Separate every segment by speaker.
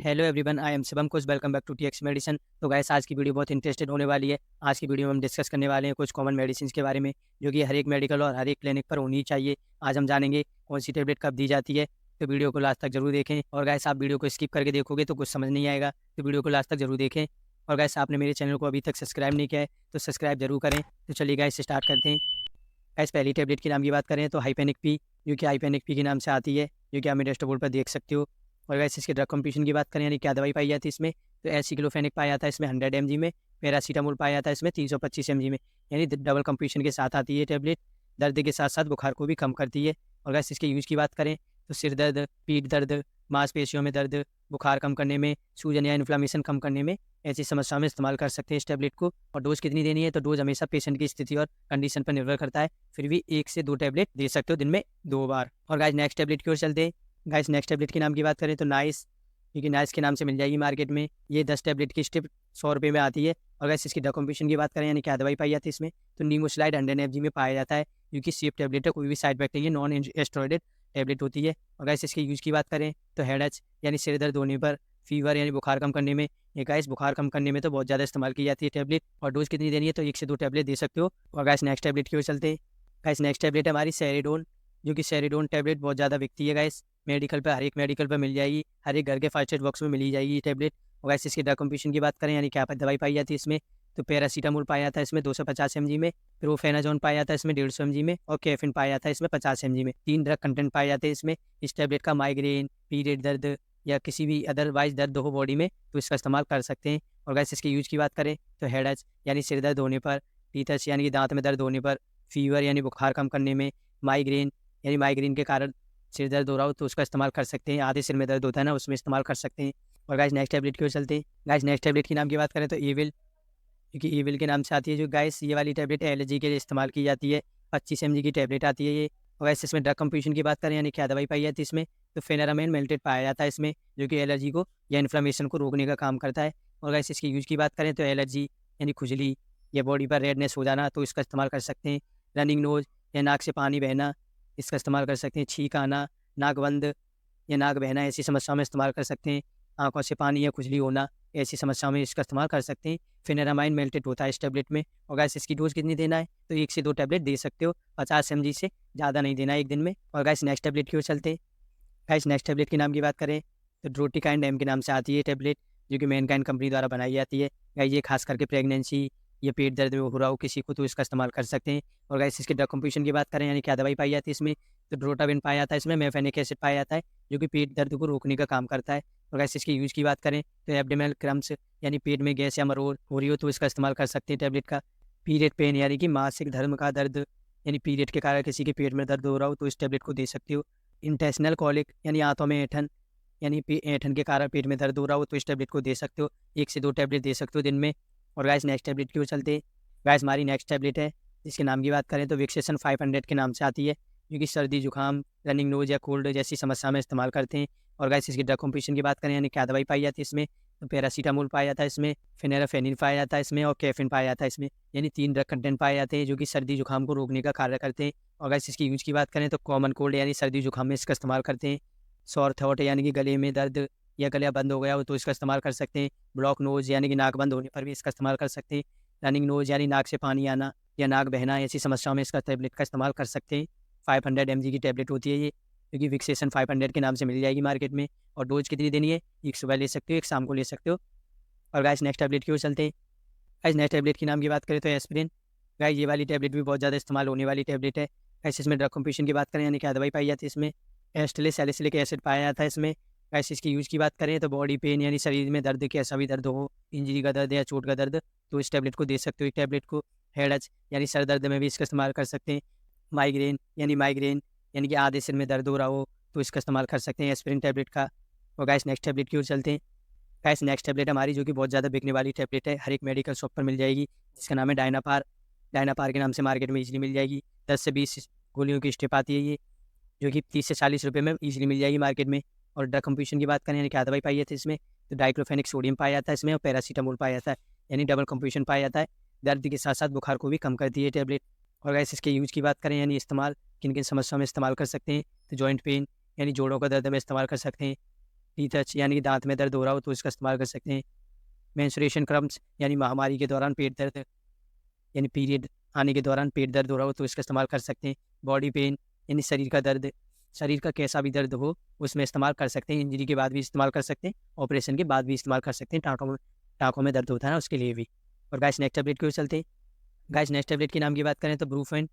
Speaker 1: Hello everyone, I am Shivam coach. Welcome back to TX medicine. तो guys, आज की video बहुत इंटरेस्टेड होने वाली है। आज की वीडियो में हम डिस्कस करने वाले हैं कुछ कॉमन मेडिसिन के बारे में, जो कि हर एक मेडिकल और हर एक क्लिनिक पर होनी चाहिए। आज हम जानेंगे कौन सी टेबलेट कब दी जाती है। तो वीडियो को लास्ट तक जरूर देखें। और गाइस, आप वीडियो को स्किप करके देखोगे तो कुछ समझ नहीं आएगा, तो वीडियो को लास्ट तक जरूर देखें। और गाइस, आपने मेरे चैनल को अभी तक सब्सक्राइब नहीं किया है तो सब्सक्राइब जरूर करें। तो चलिए गाइस, स्टार्ट करते हैं। गाइस, पहली टेबलेट के नाम की बात करें तो हाइपेनिक पी, जो कि हाइपेनिक पी के नाम से आती है, जो कि आप मेरे बोर्ड पर देख सकते हो। और गाइस, इसके ड्रग कंपटीशन की बात करें, यानी क्या दवाई पाई जाती है इसमें, तो एसिक्लोफेनिक पाया जाता है इसमें 100 mg में। पैरासीटामोल पाया जाता है इसमें 325 mg में, यानी डबल कंपटीशन के साथ आती है टेबलेट। दर्द के साथ साथ बुखार को भी कम करती है। और गाइस, इसके यूज़ की बात करें तो सिर दर्द, पीठ दर्द, मांसपेशियों में दर्द, बुखार कम करने में, सूजन या इन्फ्लामेशन कम करने में, ऐसी समस्याओं में इस्तेमाल कर सकते हैं इस टेबलेट को। और डोज कितनी देनी है, तो डोज हमेशा पेशेंट की स्थिति और कंडीशन पर निर्भर करता है। फिर भी 1 से 2 टैबलेट दे सकते हो दिन में 2 बार। और गाइस, नेक्स्ट टैबलेट की ओर चलते हैं। गाइस, नेक्स्ट टैबलेट के नाम की बात करें तो नाइस, क्योंकि नाइस के नाम से मिल जाएगी मार्केट में। ये 10 टैबलेट की स्ट्रिप 100 रुपये में आती है। और गाइस, इसकी ड्रग कंपटीशन की बात करें, यानी क्या दवाई पाई जाती है इसमें, तो नीमोस्लाइड 100 mg में पाया जाता है, क्योंकि सेफ टैबलेट है, कोई भी साइड इफेक्ट नहीं है, नॉन एस्टेरॉइडेड टैबलेट होती है। और गाइस, इसके यूज़ की बात करें तो हेडेक यानी सिर दर्द होने पर, फीवर यानी बुखार कम करने में, ये गाइस बुखार कम करने में तो बहुत ज़्यादा इस्तेमाल की जाती है टैबलेट। और डोज कितनी देनी है, तो 1 से 2 टैबलेट दे सकते हो। और गाइस, नेक्स्ट टैबलेट की ओर चलते हैं। गाइस, नेक्स्ट टैबलेट है हमारी सेरिडोन, जो कि सेरिडोन टैबलेट बहुत ज़्यादा बिकती है गाइस। मेडिकल पर, हर एक मेडिकल पर मिल जाएगी, हर एक घर के फर्स्ट एड बॉक्स में मिल ही जाएगी ये टैबलेट। और गाइस, इसकी ड्रग कंपटीशन की बात करें, यानी क्या दवाई पाई जाती है इसमें, तो पैरासीटामोल पाया जाता है इसमें 250 mg में, प्रोफेनाजोन पाया जाता है इसमें 150 mg में, और कैफीन पाया जाता है इसमें 50 mg में। 3 ड्रग कंटेंट पाए जाते हैं इसमें। इस टैबलेट का माइग्रेन, पीरियड दर्द या किसी भी अदरवाइज दर्द हो बॉडी में, तो इसका इस्तेमाल कर सकते हैं। और गाइस, इसके यूज़ की बात करें तो हेडेक यानी सिर दर्द होने पर, टीथस यानी कि दांत में दर्द होने पर, फीवर यानी बुखार कम करने में, माइग्रेन यानी माइग्रेन के कारण सिर दर्द हो रहा हो तो उसका इस्तेमाल कर सकते हैं। आधे सिर में दर्द होता है ना, उसमें इस्तेमाल कर सकते हैं। और गाइस, नेक्स्ट टैबलेट की ओर चलते हैं। गाइस, नेक्स्ट टैबलेट के नाम की बात करें तो एविल, क्योंकि एविल के नाम से आती है। जो गाइस, ये वाली टैबलेट एलर्जी के लिए इस्तेमाल की जाती है। 25 mg की टैबलेट आती है ये। और गाइस, इसमें ड्रग कंपटीशन की बात करें, यानी क्या दवाई पाई जाती है इसमें, तो फेनारामाइन मेल्टेड पाया जाता है इसमें, जो कि एलर्जी को या इन्फ्लेमेशन को रोकने का काम करता है। और गाइस, इसकी यूज़ की बात करें तो एलर्जी यानी खुजली या बॉडी पर रेडनेस हो जाना, तो इसका इस्तेमाल कर सकते हैं। रनिंग नोज या नाक से पानी बहना, इसका इस्तेमाल कर सकते हैं। छींक आना, नाक बंद या नाक बहना, ऐसी समस्याओं में इस्तेमाल कर सकते हैं। आँखों से पानी या खुजली होना, ऐसी समस्याओं में इसका इस्तेमाल कर सकते हैं। फेनारामाइन मेल्टेड होता है इस टैबलेट में। और गाइस, इसकी डोज़ कितनी देना है, तो 1 से 2 टैबलेट दे सकते हो। 50 mg से ज़्यादा नहीं देना है एक दिन में। और गाइस, नेक्स्ट टैबलेट की ओर चलते हैं। गाइस, नेक्स्ट टैबलेट के नाम की बात करें तो ड्रोटिकाइन डैम के नाम से आती है टैबलेट, जो कि मैनकाइंड कंपनी द्वारा बनाई जाती है। गाइस, ये खास करके प्रेगनेंसी या पेट दर्द में हो रहा हो किसी को, तो इसका इस्तेमाल कर सकते हैं। और गाइस, इसके ड्रग कंपटीशन की बात करें, यानी क्या दवाई पाई जाती है इसमें, तो ड्रोटाविन पाया जाता है इसमें, मेफेनिक एसिड पाया जाता है, जो कि पेट दर्द को रोकने का काम करता है। और गाइस, इसके यूज़ की बात करें तो एब्डोमिनल क्रम्प्स यानी पेट में गैस या मरोड़ हो रही हो तो इसका इस्तेमाल कर सकते हैं टैबलेट का। पीरियड पेन यानी कि मासिक धर्म का दर्द, यानी पीरियड के कारण किसी के पेट में दर्द हो रहा हो तो इस टैबलेट को दे सकते हो। इंटेस्टिनल कॉलिक यानी आंतों में ऐंठन, यानी ऐंठन के कारण पेट में दर्द हो रहा हो तो इस टैबलेट को दे सकते हो। 1 से 2 टैबलेट दे सकते हो दिन में। और गाइस, नेक्स्ट टैबलेट की ओर चलते हैं। गाइस, हमारी नेक्स्ट टैबलेट है, जिसके नाम की बात करें तो विक्सेशन 500 के नाम से आती है, जो कि सर्दी जुकाम, रनिंग नोज या कोल्ड जैसी समस्या में इस्तेमाल करते हैं। और गाइस, इसकी ड्रग कंपटीशन की बात करें, यानी क्या दवाई पाई जाती है इसमें, तो पैरासीटामोल पाया जाता है इसमें, फेनेराफेनिन पाया जाता है इसमें, और कैफीन पाया जाता है इसमें, यानी 3 ड्रग कंटेंट पाए जाते हैं, जो कि सर्दी जुकाम को रोकने का कार्य करते हैं। और गाइस, इसकी यूज़ की बात करें तो कॉमन कोल्ड यानी सर्दी जुकाम में इसका इस्तेमाल करते हैं। सॉर थ्रोट यानी कि गले में दर्द या गला बंद हो गया हो तो इसका इस्तेमाल कर सकते हैं। ब्लॉक नोज़ यानी कि नाक बंद होने पर भी इसका इस्तेमाल कर सकते हैं। रनिंग नोज़ यानी नाक से पानी आना या नाक बहना, ऐसी समस्याओं में इसका टैबलेट का इस्तेमाल कर सकते हैं। 500 mg की टैबलेट होती है ये, क्योंकि विक्सेशन 500 के नाम से मिल जाएगी मार्केट में। और डोज कितनी देनी है, एक सुबह ले सकते हो, एक शाम को ले सकते हो। और गाइस, नेक्स्ट टैबलेट की ओर चलते हैं। गाइस, नेक्स्ट टैबलेट के नाम की बात करें तो एस्पिरिन। गाइस, ये वाली टैबलेट भी बहुत ज़्यादा इस्तेमाल होने वाली टैबलेट है। गाइस, इसमें ड्रग कंपटीशन की बात करें, यानी क्या दवाई पाई जाती है इसमें, एस्टेलिस सैलिसिलिक एसिड पाया जाता है इसमें। गाइस, इसकी यूज़ की बात करें तो बॉडी पेन यानी शरीर में दर्द, कैसा भी दर्द हो, इंजरी का दर्द या चोट का दर्द, तो इस टैबलेट को दे सकते हो एक टैबलेट को। हेडेक यानी सर दर्द में भी इसका इस्तेमाल कर सकते हैं। माइग्रेन यानी कि आधे सिर में दर्द हो रहा हो तो इसका इस्तेमाल कर सकते हैं एस्पिरिन टैबलेट का। और गाइस, नेक्स्ट टैबलेट की ओर चलते हैं। गाइस, नेक्स्ट टैबलेट हमारी, जो कि बहुत ज़्यादा बिकने वाली टैबलेट है, हर एक मेडिकल शॉप पर मिल जाएगी, जिसका नाम है डायनापार। डायनापार के नाम से मार्केट में ईज़िली मिल जाएगी। 10 से 20 गोलियों की स्ट्रिप आती है ये, जो कि 30 से 40 रुपये में ईज़िली मिल जाएगी मार्केट में। और ड्रग कंपटीशन की बात करें, यानी क्या दवाई पाई जाती है इसमें, तो डाइक्लोफेनिक सोडियम पाया जाता है इसमें, और पैरासीटामोल पाया जाता है, यानी डबल कंपटीशन पाया जाता है। दर्द के साथ साथ बुखार को भी कम करती है टैबलेट। और गाइस, इसके यूज़ की बात करें, यानी इस्तेमाल किन किन समस्याओं में इस्तेमाल कर सकते हैं, तो जॉइंट पेन यानी जोड़ों का दर्द में इस्तेमाल कर सकते हैं। टीथ टच यानी कि दांत में दर्द हो रहा हो तो इसका इस्तेमाल कर सकते हैं। मेंस्ट्रुएशन क्रम्प्स यानी महामारी के दौरान पेट दर्द यानी पीरियड आने के दौरान पेट दर्द हो रहा हो तो इसका इस्तेमाल कर सकते हैं। बॉडी पेन यानी शरीर का दर्द, शरीर का कैसा भी दर्द हो उसमें इस्तेमाल कर सकते हैं। इंजरी के बाद भी इस्तेमाल कर सकते हैं, ऑपरेशन के बाद भी इस्तेमाल कर सकते हैं। टाँकों में दर्द होता है ना उसके लिए भी। और गाइस नेक्स्ट टैबलेट की ओर चलते हैं। गाइस नेक्स्ट टैबलेट के नाम की बात करें तो ब्रूफेन,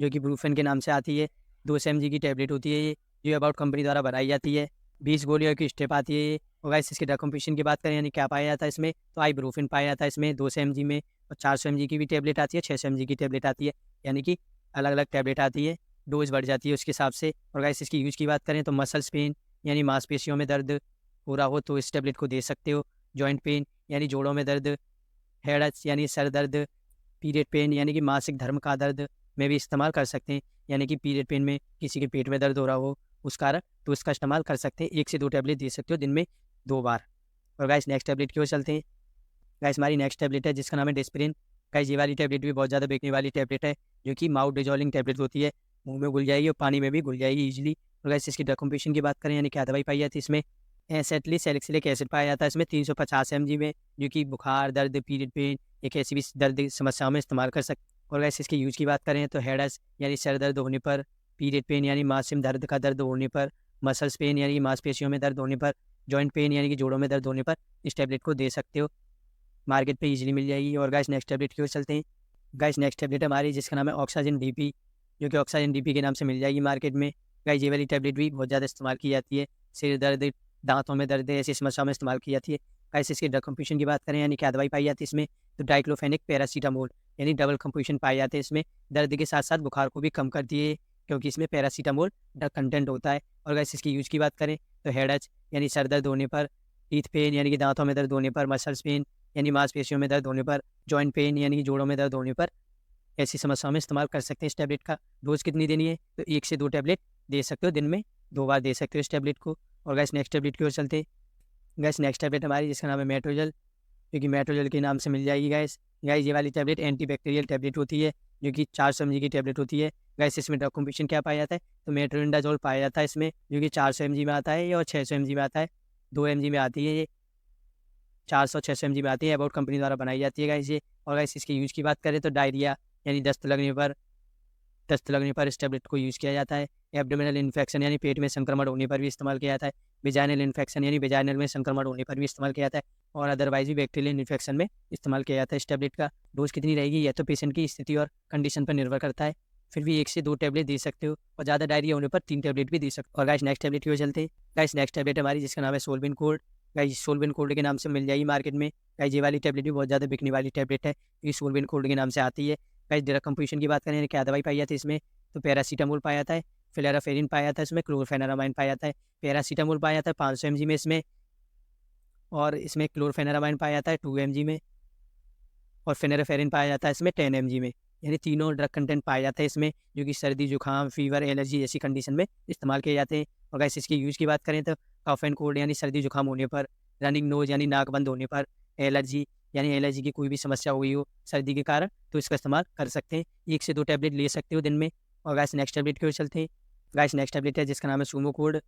Speaker 1: जो कि ब्रूफेन के नाम से आती है। 200 mg की टैबलेट होती है ये, जो अबाउट कंपनी द्वारा बनाई जाती है। 20 गोलियों की स्टेप आती है ये। और गाइस इसके ड्रग कंपोजिशन की बात करें यानी क्या पाया जाता है इसमें, तो आइब्रूफिन पाया जाता है इसमें 200 mg में। और 400 mg की भी टैबलेट आती है, 600 mg की टैबलेट आती है, यानी कि अलग अलग टैबलेट आती है, डोज बढ़ जाती है उसके हिसाब से। और गाइस इसकी यूज़ की बात करें तो मसल्स पेन यानी मांसपेशियों में दर्द हो रहा हो तो इस टैबलेट को दे सकते हो। जॉइंट पेन यानी जोड़ों में दर्द, हेडेक यानी सर दर्द, पीरियड पेन यानी कि मासिक धर्म का दर्द में भी इस्तेमाल कर सकते हैं। यानी कि पीरियड पेन में किसी के पेट में दर्द हो रहा हो उस कारण तो इसका इस्तेमाल कर सकते हैं। 1 से 2 टैबलेट दे सकते हो दिन में 2 बार। और गाइस नेक्स्ट टैबलेट की ओर चलते हैं। गाइस हमारी नेक्स्ट टैबलेट है जिसका नाम है डिस्प्रिन। गाइस ये वाली टैबलेट भी बहुत ज़्यादा बिकने वाली टैबलेट है, जो कि माउथ डिजॉल्विंग टैबलेट होती है, मुंह में घुल जाएगी और पानी में भी घुल जाएगी ईजिली। और गाइस इसकी ड्रग कंपोजिशन की बात करें यानी क्या दवाई पाई जाती है इसमें, एसेटली सैलिसिलिक एसिड पाया जाता है इसमें 350 mg में, जो कि बुखार, दर्द, पीरियड पेन या किसी भी दर्द समस्याओं में इस्तेमाल कर सकते। और गाइस इसके यूज़ की बात करें तो हेडेक यानी सर दर्द होने पर, पीरियड पेन यानी मासिक धर्म का दर्द होने पर, मसल्स पेन यानी कि मांसपेशियों में दर्द होने पर, जॉइंट पेन यानी कि जोड़ों में दर्द होने पर इस टैबलेट को दे सकते हो। मार्केट पे इजीली मिल जाएगी। और गाइस नेक्स्ट टैबलेट की ओर चलते हैं। गाइस नेक्स्ट टैबलेट हमारी जिसका नाम है ऑक्साजिन डीपी, जो कि ऑक्साजिन डीपी के नाम से मिल जाएगी मार्केट में। गाइस ये वाली टैबलेट भी बहुत ज़्यादा इस्तेमाल की जाती है, सिर दर्द, दांतों में दर्द ऐसी समस्याओं में इस्तेमाल की जाती है। गाइस इसकी ड्रग कंपोजिशन की बात करें यानी क्या दवाई पाई जाती है इसमें, तो डाइक्लोफेनिक पैरासीटामोल यानी डबल कंपोजिशन पाए जाते हैं इसमें। दर्द के साथ साथ बुखार को भी कम करती है क्योंकि इसमें पैरासीटामोल ड्रग कंटेंट होता है। और गाइस इसकी यूज़ की बात करें तो हेडेक यानी सर दर्द होने पर, टीथ पेन यानी कि दांतों में दर्द होने पर, मसल्स पेन यानी मांसपेशियों में दर्द होने पर, जॉइंट पेन यानी कि जोड़ों में दर्द होने पर ऐसी समस्याओं में इस्तेमाल कर सकते हैं। इस टैबलेट का डोज कितनी देनी है, तो 1 से 2 टैबलेट दे सकते हो, दिन में 2 बार दे सकते हो इस टैबलेट को। और गाइस नेक्स्ट टैबलेट की ओर चलते हैं। गाइस नेक्स्ट टैबलेट हमारी जिसका नाम है मेट्रोजल, जो कि मेट्रोजल के नाम से मिल जाएगी। गाइस गाइस ये वाली टैबलेट एंटीबैक्टीरियल टैबलेट होती है, जो कि 400 mg की टैबलेट होती है। गाइस इसमें ड्रग कंपोजिशन क्या पाया जाता है, तो मेट्रोनिडाजोल पाया जाता है इसमें, जो कि 400 mg में आता है और 600 mg में आता है, 2 mg में आती है ये, 400-600 mg में आती है, अबाउट कंपनी द्वारा बनाई जाती है गाइस ये। और गाइस इसकी यूज़ की बात करें तो डायरिया यानी दस्त लगने पर इस टैबलेट को यूज़ किया जाता है। एब्डोमिनल इन्फेक्शन यानी पेट में संक्रमण होने पर भी इस्तेमाल किया जाता है। वेजाइनल इन्फेक्शन यानी वेजाइनल में संक्रमण होने पर भी इस्तेमाल किया जाता है। और अदरवाइज भी बैक्टीरियल इन्फेक्शन में इस्तेमाल किया जाता है। इस टैबलेट का डोज कितनी रहेगी यह तो पेशेंट की स्थिति और कंडीशन पर निर्भर करता है, फिर भी 1 से 2 टैबलेट दे सकते हो, और ज़्यादा डायरिया होने पर 3 टैबलेट भी दे सकते हो। और गाइस नेक्स्ट टैबलेट की ओर चलते हैं। गाइस नेक्स्ट टैबलेट हमारी जिसका नाम है सोलबिन कोल्ड। गाइस सोलबिन कोल्ड के नाम से मिल जाएगी मार्केट में। गाइस ये वाली टैबलेट भी बहुत ज़्यादा बिकने वाली टैबलेट है, ये सोलबिन कोल्ड के नाम से आती है। गाइस ड्रग कंपोजिशन की बात करें क्या दवाई पाई जाती है इसमें, तो पैरासीटामोल पाया जाता है, फ्लोराफेरिन पाया जाता है इसमें, क्लोरफेनारामाइन पाया जाता है। पैरासीटामोल पाया जाता है 500 mg में इसमें, और इसमें क्लोरफेनारामाइन पाया जाता है 2 mg में, और फेनराफेरिन पाया जाता है इसमें 10 mg में। यानी तीनों ड्रग कंटेंट पाए जाते हैं इसमें, जो कि सर्दी, जुकाम, फीवर, एलर्जी जैसी कंडीशन में इस्तेमाल किए जाते हैं। और गाइस इसकी यूज़ की बात करें तो कफ एंड कोल्ड यानी सर्दी जुकाम होने पर, रनिंग नोज यानी नाक बंद होने पर, एलर्जी यानी एलर्जी की कोई भी समस्या हुई हो सर्दी के कारण तो इसका इस्तेमाल कर सकते हैं। 1 से 2 टैबलेट ले सकते हो दिन में। और गाइस नेक्स्ट टैबलेट की ओर चलते हैं। गाइस नेक्स्ट टैबलेट है जिसका नाम है सूमो कोल्ड,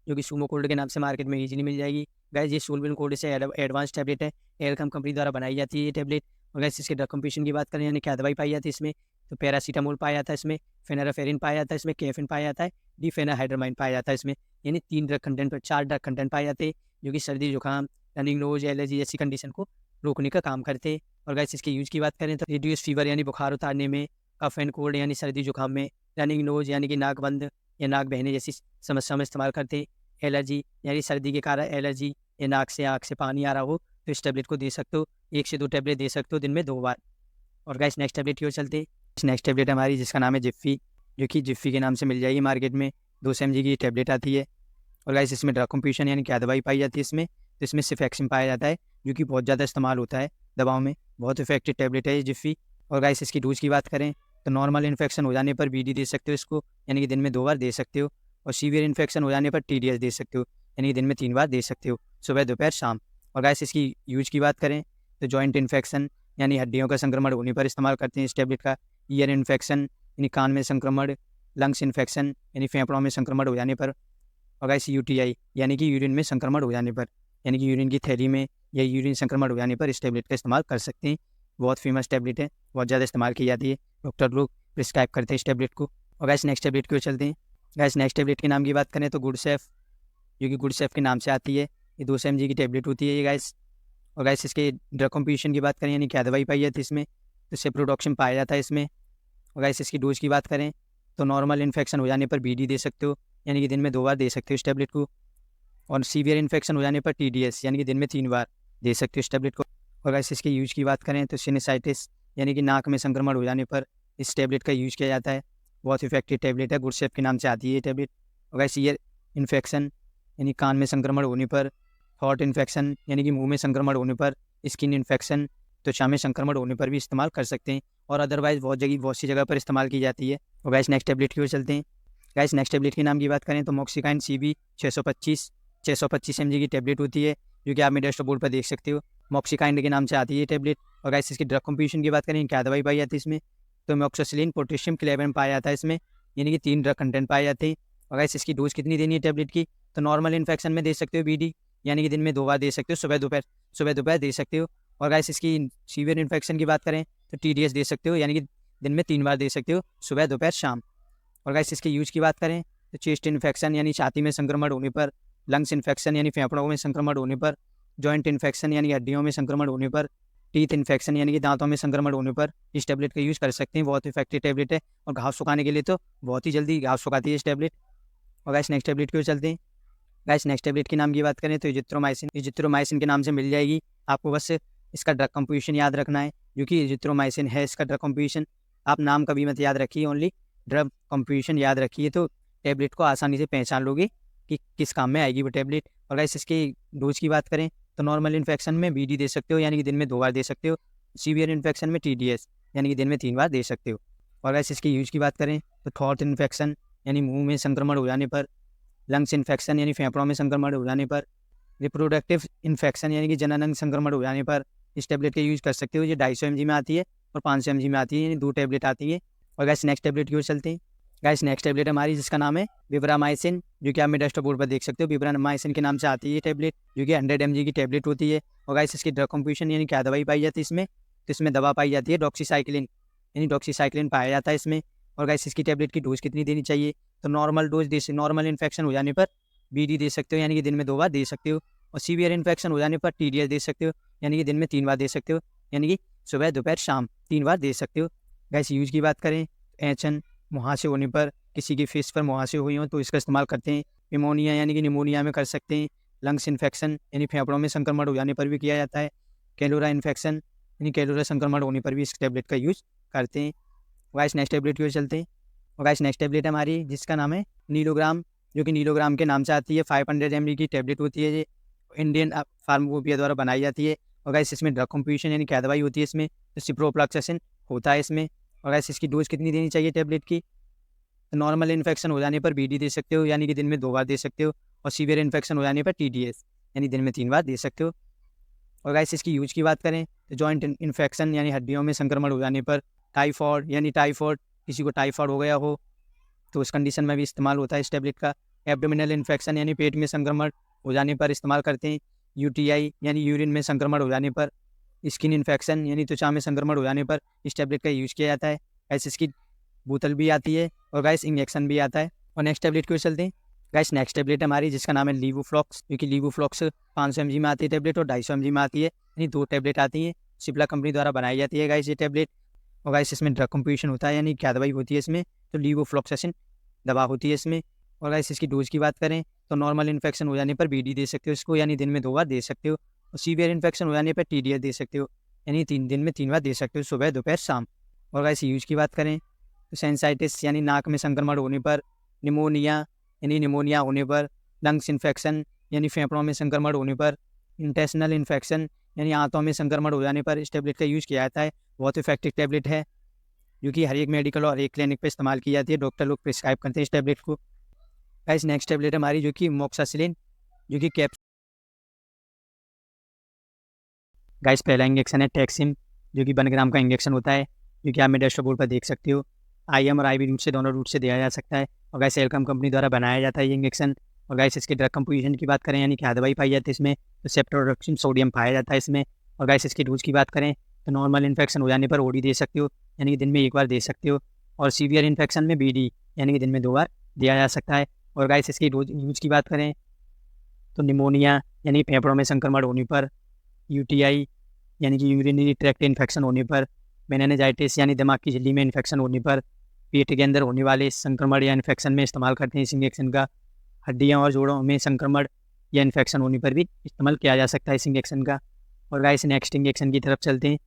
Speaker 1: जो कि सूमो कोल्ड के नाम से मार्केट में ईजिली मिल जाएगी। गाइस ये सोलबिन कोल्ड से एडवांस टैबलेट है, एल्कम कंपनी द्वारा बनाई जाती है ये टैबलेट। और गाइस इसके ड्रग कंपोजिशन की बात करें यानी क्या दवाई पाई जाती है इसमें, तो पैरासीटामोल पाया जाता है इसमें, फेनराफेरिन पाया जाता है इसमें, कैफिन पाया जाता है, डिफेनाहाइड्रामाइन पाया जाता है इसमें। यानी 3 ड्रग कंटेंट पर 4 ड्रग कंटेंट पाए जाते हैं, जो कि सर्दी, जुकाम, रनिंग नोज, एलर्जी जैसी कंडीशन को रोकने का काम करते हैं। और गाइस इसके यूज़ की बात करें तो रिड्यूस फीवर यानी बुखार उतारने में, कफ एंड कोल्ड यानी सर्दी जुकाम में, रनिंग नोज यानी कि नाक बंद या नाक बहने जैसी समस्याओं में इस्तेमाल करते हैं, एलर्जी यानी सर्दी के कारण एलर्जी या नाक से आँख से पानी आ रहा हो तो इस टैबलेट को दे सकते हो। 1 से 2 टैबलेट दे सकते हो दिन में 2 बार। और गाइस नेक्स्ट टैबलेट की ओर चलते हैं। नेक्स्ट टैबलेट हमारी जिसका नाम है जिप्फी, जो कि जिप्फी के नाम से मिल जाएगी मार्केट में। 200 mg की टैबलेट आती है। और गाइस इसमें ड्रग कंपोजिशन यानी क्या दवाई पाई जाती है इसमें, तो इसमें सिफेक्सिन पाया जाता है, जो कि बहुत ज़्यादा इस्तेमाल होता है दवाओं में। बहुत इफेक्टिव टैबलेट है ये जिप्फी। और गाइस इसकी डोज की बात करें तो नॉर्मल इन्फेक्शन हो जाने पर बीडी दे सकते हो इसको, यानी कि दिन में 2 बार दे सकते हो। और सीवियर इन्फेक्शन हो जाने पर टीडीएस दे सकते हो, यानी कि दिन में 3 बार दे सकते हो, सुबह, दोपहर, शाम। और गाइस इसकी यूज की बात करें तो जॉइंट इन्फेक्शन यानी हड्डियों का संक्रमण होने पर इस्तेमाल करते हैं इस टैबलेट का। ईयर इन्फेक्शन यानी कान में संक्रमण, लंग्स इन्फेक्शन यानी फेफड़ों में संक्रमण हो जाने पर, और गाइस UTI यानी कि यूरिन में संक्रमण हो जाने पर, यानी कि यूरिन की थैली में या यूरिन संक्रमण हो जाने पर इस टैबलेट का इस्तेमाल कर सकते हैं। बहुत फेमस टैबलेट है, बहुत ज़्यादा इस्तेमाल की जाती है, डॉक्टर लोग प्रिस्क्राइब करते हैं इस टैबलेट को। और गाइस नेक्स्ट टैबलेट की ओर चलते हैं। गाइस नेक्स्ट टैबलेट के नाम की बात करें तो गुडसेफ, जो कि गुडसेफ के नाम से आती है। ये 200 mg की टैबलेट होती है ये गाइस। और गाइस इसके ड्रग कंपोजिशन की बात करें, यानी क्या दवाई पाई जाती है इसमें, तो सेप्रोडॉक्सिन पाया जाता है इसमें। और गाइस इसकी डोज की बात करें तो नॉर्मल इन्फेक्शन हो जाने पर BD दे सकते हो, यानी कि दिन में 2 बार दे सकते हो इस टैबलेट को। और सीवियर इन्फेक्शन हो जाने पर TDS, यानी कि दिन में 3 बार दे सकते हो इस टैबलेट को। और गाइस इसके यूज की बात करें तो सिनेसाइटिस, यानी कि नाक में संक्रमण हो जाने पर इस टैबलेट का यूज किया जाता है। बहुत इफेक्टिव टैबलेट है, गुडसेफ के नाम से आती है ये टैबलेट। और गाइस ईयर इन्फेक्शन, यानी कान में संक्रमण होने पर, थ्रोट इन्फेक्शन, यानी कि मुंह में संक्रमण होने पर, स्किन इन्फेक्शन, त्वचा में संक्रमण होने पर भी इस्तेमाल कर सकते हैं। और अदरवाइज बहुत सी जगह पर इस्तेमाल की जाती है। और गाइस नेक्स्ट टैबलेट की ओर चलते हैं। गाइस नेक्स्ट टैबलेट के नाम की बात करें तो मॉक्सिकाइन CB 625 mg की टैबलेट होती है, जो कि आप मेरे डैशबोर्ड पर देख सकते हो। मॉक्सिकाइन के नाम से आती है ये टैबलेट। और गाइस इसकी ड्रग कंपोजिशन की बात करें, क्या दवाई पाई जाती है इसमें, तो मॉक्सिसिलिन, पोटेशियम, क्लेवेम पाया जाता है इसमें, यानी कि 3 ड्रग कंटेंट पाए जाते हैं। और गाइस इसकी डोज कितनी देनी है टैबलेट की, तो नॉर्मल इन्फेक्शन में दे सकते हो BD, यानी कि दिन में 2 बार दे सकते हो, सुबह दोपहर दे सकते हो। और गाइस इसकी सीवियर इन्फेक्शन की बात करें तो TDS दे सकते हो, यानी कि दिन में 3 बार दे सकते हो, सुबह दोपहर शाम। और गाइस इसके यूज की बात करें तो चेस्ट इन्फेक्शन, यानी छाती में संक्रमण होने पर, लंग्स इन्फेक्शन, यानी फेफड़ों में संक्रमण होने पर, जॉइंट इन्फेक्शन, यानी हड्डियों में संक्रमण होने पर, टीथ इन्फेक्शन, यानी कि दांतों में संक्रमण होने पर इस टैबलेट का यूज़ कर सकते हैं। बहुत इफेक्टिव टैबलेट है, और घाव सुखाने के लिए तो बहुत ही जल्दी घाव सुखाती है इस टैबलेट। और गाइस नेक्स्ट टैबलेट की ओर चलते हैं। गाइस नेक्स्ट टैबलेट के नाम की बात करें तो इजिथ्रोमाइसिन के नाम से मिल जाएगी। आपको बस इसका ड्रग कंपोजिशन याद रखना है, जो कि इजिथ्रोमाइसिन है इसका ड्रग कंपोजिशन। आप नाम कभी मत याद रखिए, ओनली ड्रग कंपोजिशन याद रखिए, तो टैबलेट को आसानी से पहचान लोगे कि किस काम में आएगी वो टैबलेट। और गाइस इसकी डोज की बात करें तो नॉर्मल इन्फेक्शन में BD दे सकते हो, यानी कि दिन में 2 बार दे सकते हो। सीवियर इन्फेक्शन में TDS, यानी कि दिन में 3 बार दे सकते हो। और गाइस इसके यूज की बात करें तो थ्रोट इन्फेक्शन, यानी मुंह में संक्रमण हो जाने पर, लंग्स इन्फेक्शन, यानी फेफड़ों में संक्रमण हो जाने पर, रिप्रोडक्टिव इन्फेक्शन, यानी कि जननांग संक्रमण हो जाने पर इस टैबलेट का यूज कर सकते हो। ये 250 mg में आती है और 500 mg में आती है, यानी 2 टैबलेट आती है। और गाइस नेक्स्ट टैबलेट की ओर चलते हैं। गाइस नेक्स्ट टैबलेट हमारी जिसका नाम है विब्रामाइसिन, जो कि आप मेरे डैशबोर्ड पर देख सकते हो। विब्रामाइसिन के नाम से आती है ये टैबलेट, जो कि 100 mg की टैबलेट होती है। और गाइस इसकी ड्रग कंपोजिशन, यानी क्या दवाई पाई जाती है इसमें, तो इसमें दवा पाई जाती है डॉक्सीसाइक्लिन, यानी डॉक्सीसाइक्लिन पाया जाता है इसमें। और गाइस इसकी टैबलेट की डोज कितनी देनी चाहिए, तो नॉर्मल डोज नॉर्मल इन्फेक्शन हो जाने पर BD दे सकते हो, यानी कि दिन में 2 बार दे सकते हो। और सीवियर इन्फेक्शन हो जाने पर TDS दे सकते हो, यानी कि दिन में 3 बार दे सकते हो, यानी कि सुबह दोपहर शाम 3 बार दे सकते हो। गाइस यूज की बात करें ऐंचन, मुहासे होने पर, किसी की फेस पर मुहासे हुई हो तो इसका इस्तेमाल करते हैं। निमोनिया, यानी कि निमोनिया में कर सकते हैं। लंग्स इन्फेक्शन, यानी फेफड़ों में संक्रमण हो जाने पर भी किया जाता है। कैलोरा इन्फेक्शन, यानी कैलोरा संक्रमण होने पर भी इस टैबलेट का यूज करते हैं। गाइस नेक्स्ट टैबलेट की ओर चलते हैं। और गाइस नेक्स्ट टैबलेट हमारी जिसका नाम है नीलोग्राम, जो कि नीलोग्राम के नाम से आती है। 500 mg की टैबलेट होती है, ये इंडियन फार्माकोपिया द्वारा बनाई जाती है। और गाइस इसमें ड्रग कंपोजिशन, यानी क्या दवाई होती है इसमें, तो सिप्रोफ्लॉक्सासिन होता है इसमें। और गाइस इसकी डोज कितनी देनी चाहिए टैबलेट की, तो नॉर्मल इन्फेक्शन हो जाने पर BD दे सकते हो, यानी कि दिन में 2 बार दे सकते हो। और सीवियर इन्फेक्शन हो जाने पर TDS, यानी दिन में 3 बार दे सकते हो। और गाइस इसकी यूज की बात करें तो जॉइंट इन्फेक्शन, यानी हड्डियों में संक्रमण हो जाने पर, टाइफॉइड, किसी को टाइफॉइड हो गया हो तो उस कंडीशन में भी इस्तेमाल होता है इस टैबलेट का। एब्डोमिनल इन्फेक्शन, यानी पेट में संक्रमण हो जाने पर इस्तेमाल करते हैं। UTI, यानी यूरिन में संक्रमण हो जाने पर। स्किन इन्फेक्शन, यानी त्वचा में संक्रमण हो जाने पर इस टैबलेट का यूज किया जाता है। गाइस इसकी बोतल भी आती है और गाइस इंजेक्शन भी आता है। और नेक्स्ट टैबलेट की ओर चलते हैं। गाइस नेक्स्ट टैबलेट हमारी जिसका नाम है लीवोफ्लॉक्स, क्योंकि लीवोफ्लॉक्स 500 mg में आती है टैबलेट और 250 mg में आती है, यानी 2 टैबलेट आती हैं। सिप्ला कंपनी द्वारा बनाई जाती है गाइस ये टैबलेट। और गाइस इसमें ड्रग कंपोजिशन होता है, यानी क्या दवाई होती है इसमें, तो लीवोफ्लॉक्सासिन दवा होती है इसमें। और गाइस इसकी डोज की बात करें तो नॉर्मल इन्फेक्शन हो जाने पर BD दे सकते हो इसको, यानी दिन में 2 बार दे सकते हो। और सीवियर इन्फेक्शन हो जाने पर TDS दे सकते हो, यानी 3 दिन में 3 बार दे सकते हो, सुबह दोपहर शाम। और गाइस यूज की बात करें तो सेंसाइटिस, यानी नाक में संक्रमण होने पर, निमोनिया, यानी निमोनिया होने पर, लंग्स इन्फेक्शन, यानी फेफड़ों में संक्रमण होने पर, इंटेस्टिनल इन्फेक्शन, यानी आंतों में संक्रमण हो जाने पर इस टैबलेट का यूज़ किया जाता है। बहुत इफेक्टिव टैबलेट है, जो कि हर एक मेडिकल और एक क्लिनिक पे इस्तेमाल की जाती है। डॉक्टर लोग प्रिस्क्राइब करते हैं इस टैबलेट को। गाइस नेक्स्ट टैबलेट हमारी जो कि मोक्सासिलिन, जो कि गाइस पहला इंजेक्शन है टैक्सिम, जो कि 1 ग्राम का इंजेक्शन होता है, जो कि आप मेरे डैशबोर्ड पर देख सकते हो। IM और IV रूट से दोनों रूट से दिया जा सकता है। और गाइस एल्कम कंपनी द्वारा बनाया जाता है ये इंजेक्शन। और गाइस इसकी ड्रग कंपोजिशन की बात करें यानी क्या दवाई पाई जाती है इसमें, तो सेप्टोरोक्सिन सोडियम पाया जाता है इसमें। और गाइस इसकी डोज की बात करें तो नॉर्मल इन्फेक्शन हो जाने पर ओडी दे सकते हो, यानी कि दिन में 1 बार दे सकते हो। और सीवियर इन्फेक्शन में बीडी, यानी कि दिन में 2 बार दिया जा सकता है। और गाइस इसकी डोज यूज की बात करें तो निमोनिया यानी फेफड़ों में संक्रमण होने पर, यूटीआई यानी कि यूरिनरी ट्रैक्ट इन्फेक्शन होने पर, मेनिनजाइटिस यानी दिमाग की झिल्ली में इन्फेक्शन होने पर, पेट के अंदर होने वाले संक्रमण या इन्फेक्शन में इस्तेमाल करते हैं इस इंजेक्शन का। हड्डियाँ और जोड़ों में संक्रमण या इन्फेक्शन होने पर भी इस्तेमाल किया जा सकता है इस इंजेक्शन का। और गाइस नेक्स्ट इंजेक्शन की तरफ चलते हैं।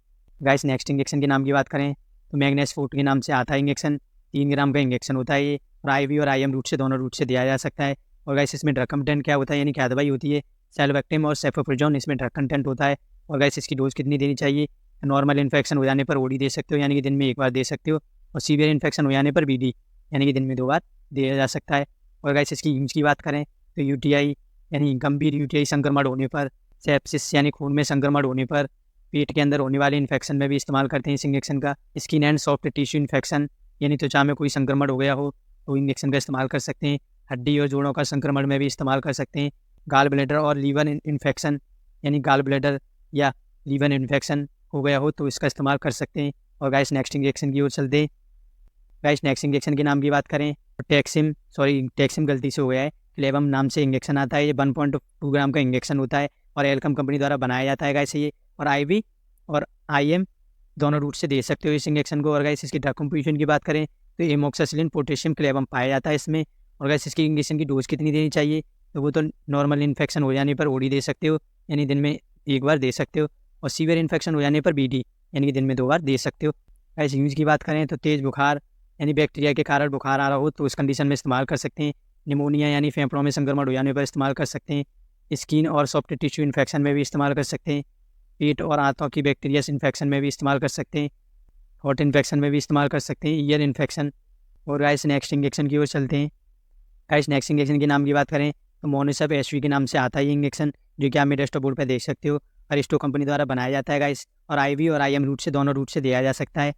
Speaker 1: गाइस नेक्स्ट इंजेक्शन के नाम की बात करें तो मैग्नेस फोर्ट के नाम से आता है इंजेक्शन। 3 ग्राम का इंजेक्शन होता है ये, और आईवी और आईएम रूट से दोनों रूट से दिया जा सकता है। और गाइस इसमें ड्रग कंटेंट क्या होता है यानी क्या दवाई होती है, सेल्वेक्टिम और सेफोफ्रिजोन इसमें ड्रग कंटेंट होता है। और गाइस इसकी डोज कितनी देनी चाहिए, नॉर्मल इन्फेक्शन हो जाने पर ओडी दे सकते हो, यानी कि दिन में 1 बार दे सकते हो। और सीवियर इन्फेक्शन हो जाने पर बीडी, यानी कि दिन में 2 बार दिया जा सकता है। और गाइस इसकी यूज की बात करें तो यूटीआई यानी गंभीर यूटीआई संक्रमण होने पर, सेप्सिस यानी खून में संक्रमण होने पर, पेट के अंदर होने वाले इन्फेक्शन में भी इस्तेमाल करते हैं इस इंजेक्शन का। Skin and soft tissue infection यानी त्वचा में कोई संक्रमण हो गया हो तो इंजेक्शन का इस्तेमाल कर सकते हैं। हड्डी और जोड़ों का संक्रमण में भी इस्तेमाल कर सकते हैं। गाल ब्लैडर और लीवर इन्फेक्शन यानी गाल ब्लैडर या लीवर इन्फेक्शन हो गया हो तो इसका इस्तेमाल कर सकते हैं। और गाइस नेक्स्ट इंजेक्शन की ओर चलते हैं। गाइस नेक्स्ट इंजेक्शन के नाम की बात करें तो टैक्सिम गलती से हो गया है, फ्लेवम नाम से इंजेक्शन आता है। ये 1.2 ग्राम का इंजेक्शन होता है और एल्कम कंपनी द्वारा बनाया जाता है गाइस ये। और आईवी और आईएम दोनों रूट से दे सकते हो इस इंजेक्शन को। और गाइस इसकी ड्रग कंपोजिशन की बात करें तो एमोक्सिसिलिन पोटेशियम क्लेवम पाया जाता है इसमें। और गाइस इसकी इंजेक्शन की डोज कितनी देनी चाहिए, तो वो तो नॉर्मल इन्फेक्शन हो जाने पर ओडी दे सकते हो, यानी दिन में 1 बार दे सकते हो। और सीवियर इन्फेक्शन हो जाने पर बीडी, यानी कि दिन में 2 बार दे सकते हो। गाइस यूज की बात करें तो तेज़ बुखार यानी बैक्टीरिया के कारण बुखार आ रहा हो तो उस कंडीशन में इस्तेमाल कर सकते हैं। निमोनिया यानी फेफड़ों में संक्रमण हो जाने पर इस्तेमाल कर सकते हैं। स्किन और सॉफ्ट टिश्यू इन्फेक्शन में भी इस्तेमाल कर सकते हैं। पेट और आंतों की बैक्टीरियस इन्फेक्शन में भी इस्तेमाल कर सकते हैं। हॉट इन्फेक्शन में भी इस्तेमाल कर सकते हैं, ईयर इन्फेक्शन। और गाइस नेक्स्ट इंजेक्शन की ओर चलते हैं। गाइस नेक्स्ट इंजेक्शन के नाम की बात करें तो मोनिसब एचवी के नाम से आता है ये इंजेक्शन, जो कि आप मेडेस्टो बोर्ड पर देख सकते हो। अरिस्टो कंपनी द्वारा बनाया जाता है गाइस। और आईवी और आईएम रूट से दोनों रूट से दिया जा सकता है।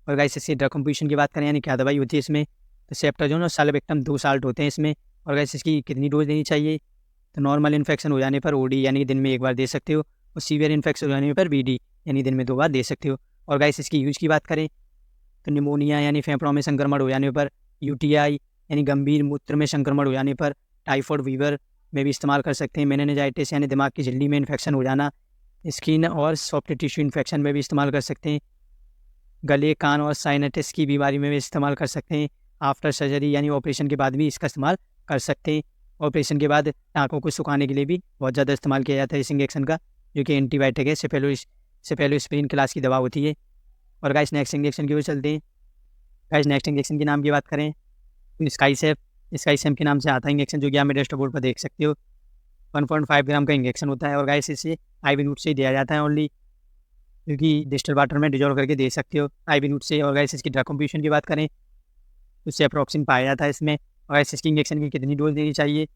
Speaker 1: और गाइस इसकी ड्रग कंपोजिशन की बात करें यानी क्या दवाई होती है इसमें, तो सेप्टाजोन और साल्वेक्टम 2 साल्ट होते हैं इसमें। और गाइस इसकी कितनी डोज देनी चाहिए, तो नॉर्मल इन्फेक्शन हो जाने पर ओडी, यानी कि दिन में 1 बार दे सकते हो। और सीवियर इन्फेक्शन हो जाने पर बीडी, यानी दिन में 2 बार दे सकते हो। और गाइस इसकी यूज की बात करें तो निमोनिया यानी फेफड़ों में संक्रमण हो जाने पर, यूटीआई यानी गंभीर मूत्र में संक्रमण हो जाने पर, टाइफॉइड फीवर में भी इस्तेमाल कर सकते हैं। मेनिनजाइटिस यानी दिमाग की झिल्ली में इन्फेक्शन हो जाना, स्किन और सॉफ्ट टिश्यू इन्फेक्शन में भी इस्तेमाल कर सकते हैं। गले, कान और साइनटिस की बीमारी में भी इस्तेमाल कर सकते हैं। आफ्टर सर्जरी यानी ऑपरेशन के बाद भी इसका इस्तेमाल कर सकते हैं। ऑपरेशन के बाद टाँकों को सुखाने के लिए भी बहुत ज़्यादा इस्तेमाल किया जाता है इस इंजेक्शन का, जो कि एंटीबायोटिक है, सेफेलोस्प्रिन क्लास की दवा होती है। और गाइस नेक्स्ट इंजेक्शन की ओर चलते हैं। गाइस नेक्स्ट इंजेक्शन के नाम की बात करें तो स्काईसेप के नाम से आता है इंजेक्शन, जो कि आप मेडेस्टो बोर्ड पर देख सकते हो। 1.5 ग्राम का इंजेक्शन होता है। और गाइस इसे आईवी रूट से दिया जाता है ओनली, क्योंकि डिस्टल वाटर में डिजोल्व करके दे सकते हो आईवी रूट से। और गाइस इसकी ड्रग कंपोजिशन की बात करें तो उससे अप्रोक्सिन पाया जाता है इसमें। और गाइस इसकी इंजेक्शन की कितनी डोज देनी चाहिए,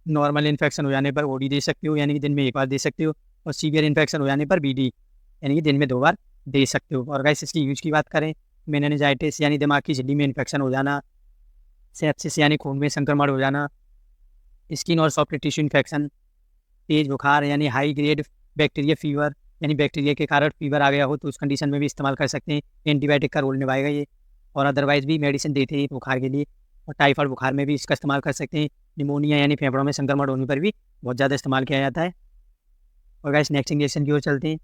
Speaker 1: नॉर्मल इन्फेक्शन हो जाने पर ओडी दे सकते हो, यानी कि दिन में 1 बार दे सकते हो। और सीवियर इन्फेक्शन हो जाने पर बीडी, यानी कि दिन में 2 बार दे सकते हो। और गाइस इसकी यूज की बात करें मेनिनजाइटिस यानी दिमाग की झिल्ली में इन्फेक्शन हो जाना, सेप्सिस यानी खून में संक्रमण हो जाना, स्किन और सॉफ्ट टिश्यू इन्फेक्शन, तेज बुखार यानी हाई ग्रेड बैक्टीरिया फीवर यानी बैक्टीरिया के कारण फीवर आ गया हो तो उस कंडीशन में भी इस्तेमाल कर सकते हैं। एंटीबायोटिक का रोल निभाएगा ये। और अदरवाइज भी मेडिसिन देते हैं बुखार के लिए। और टाइफाइड बुखार में भी इसका इस्तेमाल कर सकते हैं। निमोनिया यानी फेफड़ों में संक्रमण होने पर भी बहुत ज़्यादा इस्तेमाल किया जाता है। और गाइस नेक्स्ट इंजेक्शन की ओर चलते हैं।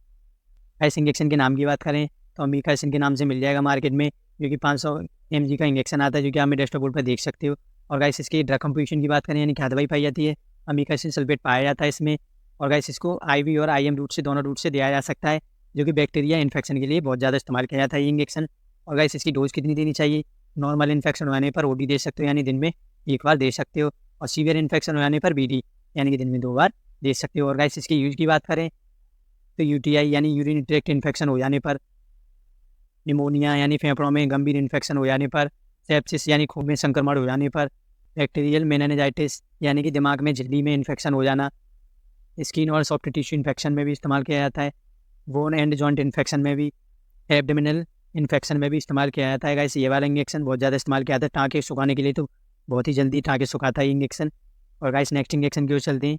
Speaker 1: गाइस इंजेक्शन के नाम की बात करें तो अमीकासिन के नाम से मिल जाएगा मार्केट में, जो कि 500 mg का इंजेक्शन आता है, जो कि आप मेडेस्टो बोर्ड पर देख सकते हो। और गाइस इसकी ड्रग कंपोजिशन की बात करें यानी क्या दवाई पाई जाती है, अमीकासिन सल्फेट पाया जाता है इसमें। और गाइस इसको आईवी और आईएम रूट से दोनों रूट से दिया जा सकता है, जो कि बैक्टीरिया इन्फेक्शन के लिए बहुत ज़्यादा इस्तेमाल किया जाता है ये इंजेक्शन। और गाइस इसकी डोज कितनी देनी चाहिए, नॉर्मल इन्फेक्शन हो जाने पर ओडी दे सकते हो, यानी दिन में 1 बार दे सकते हो। और सीवियर इन्फेक्शन हो जाने पर बीडी, यानी कि दिन में 2 बार दे सकते हो। और गाइस इसकी यूज की बात करें तो यूटीआई यानी यूरिन ट्रैक्ट इन्फेक्शन हो जाने पर, निमोनिया यानी फेफड़ों में गंभीर इन्फेक्शन हो जाने पर, सेप्सिस यानी खून में संक्रमण हो जाने पर, बैक्टीरियल मेनिनजाइटिस यानी कि दिमाग में झिल्ली में इन्फेक्शन हो जाना, स्किन और सॉफ्ट टिश्यू इन्फेक्शन में भी इस्तेमाल किया जाता है। बोन एंड जॉइंट इन्फेक्शन में भी, एब्डोमिनल इन्फेक्शन में भी इस्तेमाल किया जाता है। गाइस ये वाला इंजेक्शन बहुत ज़्यादा इस्तेमाल किया जाता है टाँके सुखाने के लिए, तो बहुत ही जल्दी टाँके सुखाता है ये इंजेक्शन। और गाइस नेक्स्ट इंजेक्शन की ओर चलते हैं।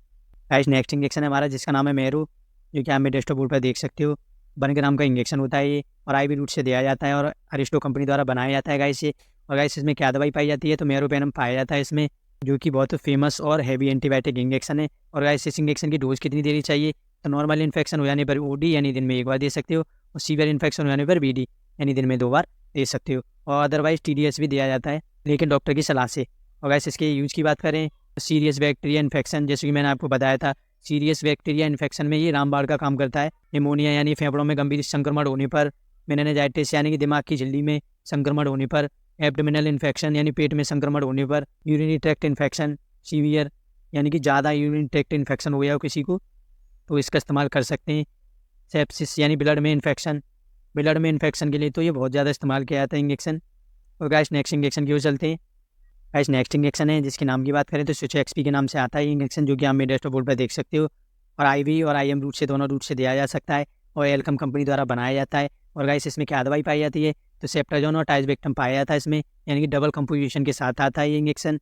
Speaker 1: गाइस नेक्स्ट इंजेक्शन है हमारा जिसका नाम है मेरो, जो कि आप मेरे डेस्कटॉप बोर्ड पर देख सकते हो। 1 ग्राम का इंजेक्शन होता है ये, और आईवी रूट से दिया जाता है और अरिस्टो कंपनी द्वारा बनाया जाता है गाइस ये। और गाइस इसमें क्या दवाई पाई जाती है, तो मेरोपेनम पाया जाता है इसमें, जो कि बहुत फेमस और हैवी एंटीबायोटिक इंजेक्शन है। और गाइस इस इंजेक्शन की डोज कितनी देनी चाहिए, तो नॉर्मल इन्फेक्शन हो जाने पर ओडी यानी दिन में 1 बार दे सकते हो, और सीवियर इन्फेक्शन हो जाने पर बीडी यानी दिन में 2 बार दे सकते हो। और अदरवाइज टीडीएस भी दिया जाता है, लेकिन डॉक्टर की सलाह से। और गाइस इसके यूज़ की बात करें, सीरियस बैक्टीरिया इन्फेक्शन, जैसे कि मैंने आपको बताया था, सीरियस बैक्टीरिया इन्फेक्शन में ये रामबाण का काम करता है। निमोनिया यानी फेफड़ों में गंभीर संक्रमण होने पर, मेनिनजाइटिस यानी कि दिमाग की झिल्ली में संक्रमण होने पर, एब्डोमिनल इन्फेक्शन यानी पेट में संक्रमण होने पर, यूरिनरी ट्रैक्ट इन्फेक्शन सीवियर यानी कि ज़्यादा यूरिन ट्रैक्ट इन्फेक्शन हो गया हो किसी को, तो इसका इस्तेमाल कर सकते हैं। सेप्सिस यानी ब्लड में इन्फेक्शन, ब्लड में इन्फेक्शन के लिए तो ये बहुत ज़्यादा इस्तेमाल किया जाता है इंजेक्शन। और गाइस नेक्स्ट इंजेक्शन की ओर चलते हैं। गाइस नेक्स्ट इंजेक्शन है जिसके नाम की बात करें तो स्विच एक्सपी के नाम से आता है इंजेक्शन, जो कि आप मेरे डेस्कटॉप बोर्ड पर देख सकते हो। और आईवी और आईएम रूट से, दोनों रूट से दिया जा सकता है, और एल्कम कंपनी द्वारा बनाया जाता है। और गाइस इसमें क्या दवाई पाई जाती है, तो सेप्टाजोन और टाइजबेक्टम पाया जाता है इसमें, यानी कि डबल कंपोजिशन के साथ आता है ये इंजेक्शन।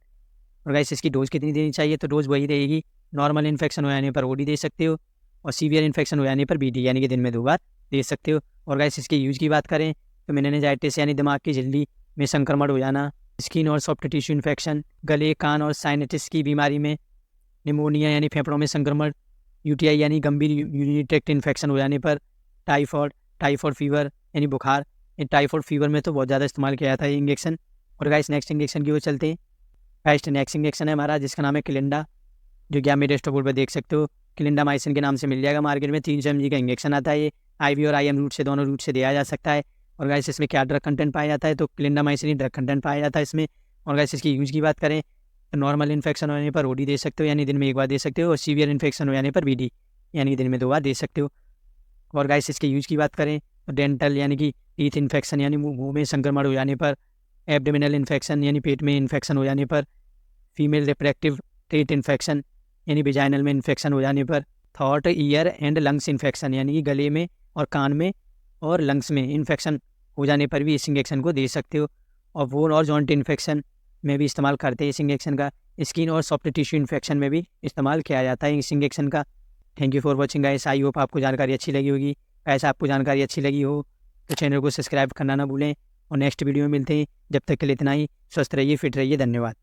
Speaker 1: और गाइस इसकी डोज कितनी देनी चाहिए, तो डोज वही रहेगी, नॉर्मल इन्फेक्शन हो जाने पर ओडी दे सकते हो, और सीवियर इन्फेक्शन हो जाने पर बीडी यानी कि दिन में 2 बार दे सकते हो। और गाइस इसके यूज़ की बात करें तो मेनिनजाइटिस यानी दिमाग की झिल्ली में संक्रमण हो जाना, स्किन और सॉफ्ट टिश्यू इन्फेक्शन, गले कान और साइनटिस की बीमारी में, निमोनिया यानी फेफड़ों में संक्रमण, यूटीआई यानी गंभीर यूरिनरी ट्रैक्ट इन्फेक्शन हो जाने पर, टाइफॉइड फीवर यानी बुखार। ये टाइफॉइड फीवर में तो बहुत ज़्यादा इस्तेमाल किया जाता है ये इंजेक्शन। और गाइस नेक्स्ट इंजेक्शन की ओर चलते हैं। गाइस नेक्स्ट इंजेक्शन है हमारा जिसका नाम है क्लिंडा, जो कि आप मेरे डेस्कटॉप बोर्ड पर देख सकते हो। क्लिंडामाइसिन के नाम से मिल जाएगा मार्केट में। 300 mg का इंजेक्शन आता है ये, आईवी और आईएम रूट से, दोनों रूट से दिया जा सकता है। और गाइस इसमें क्या ड्रग कंटेंट पाया जाता है, तो क्लिंडामाइसिन ही ड्रग कंटेंट पाया जाता है इसमें। और गाइस इसकी यूज़ की बात करें तो नॉर्मल इन्फेक्शन होने पर ओडी दे सकते हो, यानी दिन में 1 बार दे सकते हो, और सीवियर इन्फेक्शन हो जाने पर बीडी यानी दिन में 2 बार दे सकते हो। और गाइस इसके यूज़ की बात करें तो डेंटल यानी कि टीथ इन्फेक्शन यानी मुँह में संक्रमण हो जाने पर, एब्डोमिनल इन्फेक्शन यानी पेट में इन्फेक्शन हो जाने पर, फीमेल रिप्रोडक्टिव ट्रैक्ट इन्फेक्शन यानी विजाइनल में इन्फेक्शन हो जाने पर, throat year and lungs infection यानी कि गले में और कान में और लंग्स में इन्फेक्शन हो जाने पर भी इस इंजेक्शन को दे सकते हो। और वोन और जॉइंट इन्फेक्शन में भी इस्तेमाल करते हैं इस इंजेक्शन का। स्किन और सॉफ्ट टिश्यू इन्फेक्शन में भी इस्तेमाल किया जाता है इस इंजेक्शन का। Thank you for watching guys, I hope आपको जानकारी अच्छी लगी होगी। ऐसा आपको जानकारी अच्छी लगी हो तो चैनल को सब्सक्राइब करना ना भूलें, और नेक्स्ट वीडियो में मिलते हैं। जब तक के लिए इतना ही, स्वस्थ रहिए, फिट रहिए, धन्यवाद।